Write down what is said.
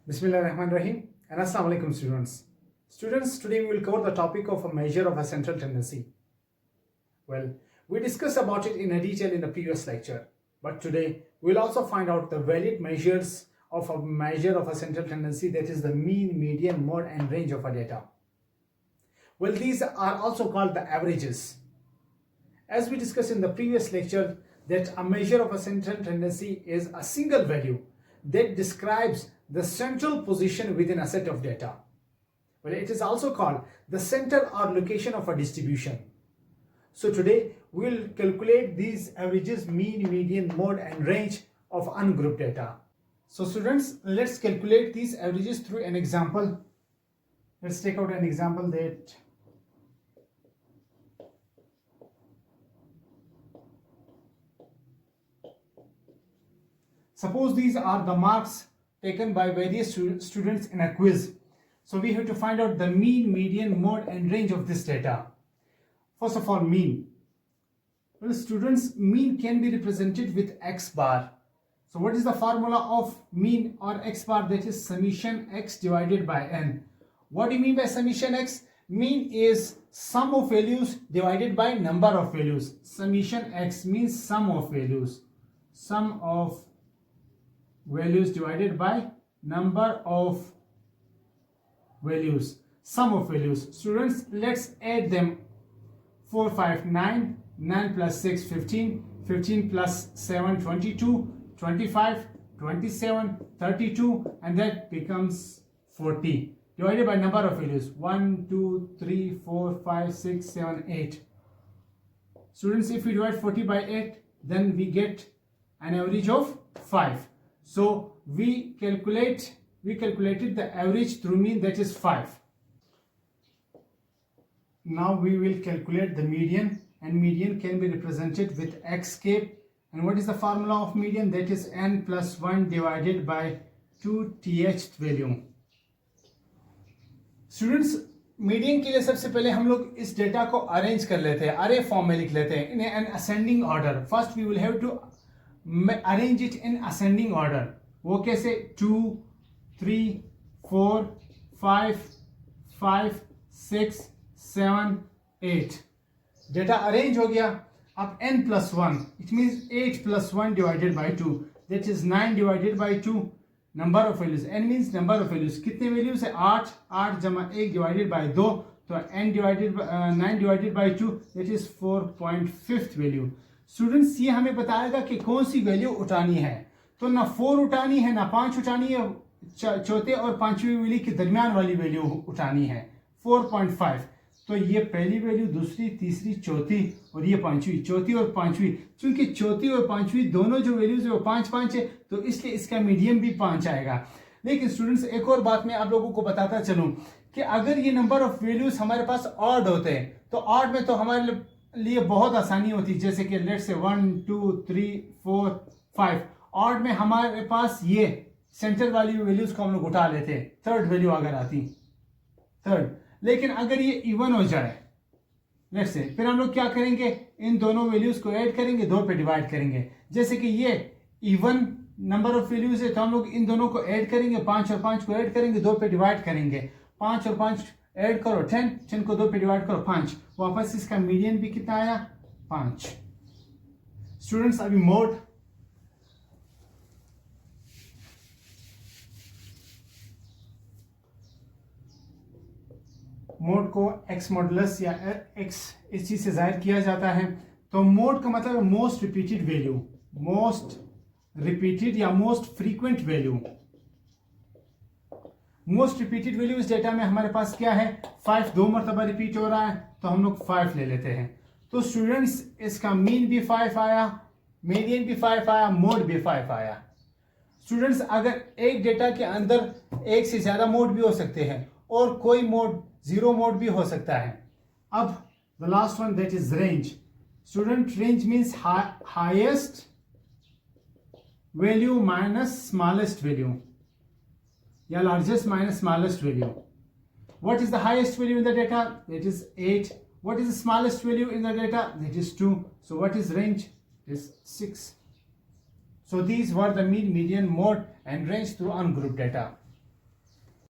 Bismillahirrahmanirrahim and Assalamu alaikum students. Students, today we will cover the topic of a measure of a central tendency. Well, we discussed about it in a detail in the previous lecture, but today we will also find out the valid measures of a measure of a central tendency, that is the mean, median, mode and range of a data. Well, these are also called the averages. As we discussed in the previous lecture, that a measure of a central tendency is a single value that describes the central position within a set of data. Well, it is also called the center or location of a distribution. So today we will calculate these averages, mean, median, mode and range of ungrouped data. So students, let's calculate these averages through an example. Let's take out an example that suppose these are the marks taken by various students in a quiz. So we have to find out the mean, median, mode and range of this data. First of all, mean. Well, students, mean can be represented with x bar. So what is the formula of mean or x bar? That is summation x divided by n. What do you mean by summation x? Mean is sum of values divided by number of values. Summation x means sum of values. Sum of values divided by number of values. Sum of values. Students, let's add them. 4, 5, 9, 9 plus 6, 15, 15 plus 7, 22, 25, 27, 32 and that becomes 40. Divided by number of values. 1, 2, 3, 4, 5, 6, 7, 8. Students, if we divide 40 by 8, then we get an average of 5. So we calculated the average through mean, that is 5. Now we will calculate the median, and median can be represented with x cape. And what is the formula of median? That is n plus 1 divided by 2th value. Students, median के लिए सबसे पहले हम लोग इस data को arrange कर लेते हैं, अरे फॉर्म में लिख लेते हैं in an ascending order. First we will have to arrange it in ascending order. वो कैसे? 2, 3, 4, 5, 5, 6, 7, 8. डेटा अरेंज हो गया. अब n plus 1, it means 8 plus 1 divided by 2, that is 9 divided by 2. Number of values, n means number of values. कितने values है? 8. 8 जमा 1 divided by 2, तो n divided 9 divided by 2, that is 4.5 value. Students, ये हमें बताएगा कि कौन सी वैल्यू उठानी है. तो ना 4 उठानी है, ना 5 उठानी है, चौथे और पांचवी वैल्यू के दरमियान वाली वैल्यू उठानी है 4.5. तो ये पहली वैल्यू, दूसरी, तीसरी, चौथी और ये पांचवी. चौथी और पांचवी, क्योंकि चौथी और पांचवी दोनों जो वैल्यूज है वो 5-5 है, तो इसलिए इसका मीडियम भी 5 आएगा. लेकिन स्टूडेंट्स, एक और बात मैं आप लोगों को बताता चलूं कि अगर ये नंबर ऑफ वैल्यूज हमारे पास ऑड होते हैं, तो ऑड में तो हमारे लिए बहुत आसानी होती है. जैसे कि लेट्स से 1, 2, 3, 4, 5. ऑड में हमारे पास ये सेंटर वाली वैल्यूज को हम लोग उठा लेते हैं, थर्ड वैल्यू अगर आती, थर्ड. लेकिन अगर ये इवन हो जाए लेट्स से, फिर हम लोग क्या करेंगे? इन दोनों वैल्यूज को ऐड करेंगे, 2 पे डिवाइड करेंगे. जैसे कि ये इवन नंबर ऑफ वैल्यूज है, तो हम लोग इन दोनों को ऐड करेंगे, 5 और 5 को ऐड करेंगे, 2 पे डिवाइड करेंगे. 5 और 5 ऐड करो 10, 10 को 2 पे डिवाइड करो 5. वापस इसका मीडियन भी कितना आया? 5. स्टूडेंट्स, अभी मोड. मोड को एक्स मॉडुलस या एक्स इस चीज से जाहिर किया जाता है. तो मोड का मतलब most repeated value, most repeated या most frequent value. Most repeated value इस डेटा में हमारे पास क्या है? 5 2 मरतबा रिपीट हो रहा है, तो हम लोग 5 ले लेते हैं. तो स्टूडेंट्स, इसका मीन भी 5 आया, मीडियन भी 5 आया, मोड भी 5 आया. स्टूडेंट्स, अगर एक डेटा के अंदर एक से ज्यादा मोड भी हो सकते हैं और कोई मोड, जीरो मोड भी हो सकता है. अब the last one, that is range. Student, range means highest value minus smallest value या largest minus smallest value. What is the highest value in the data? That is 8. What is the smallest value in the data? That is 2. So what is range? Is 6. So these were the mean, median, mode and range through ungrouped data.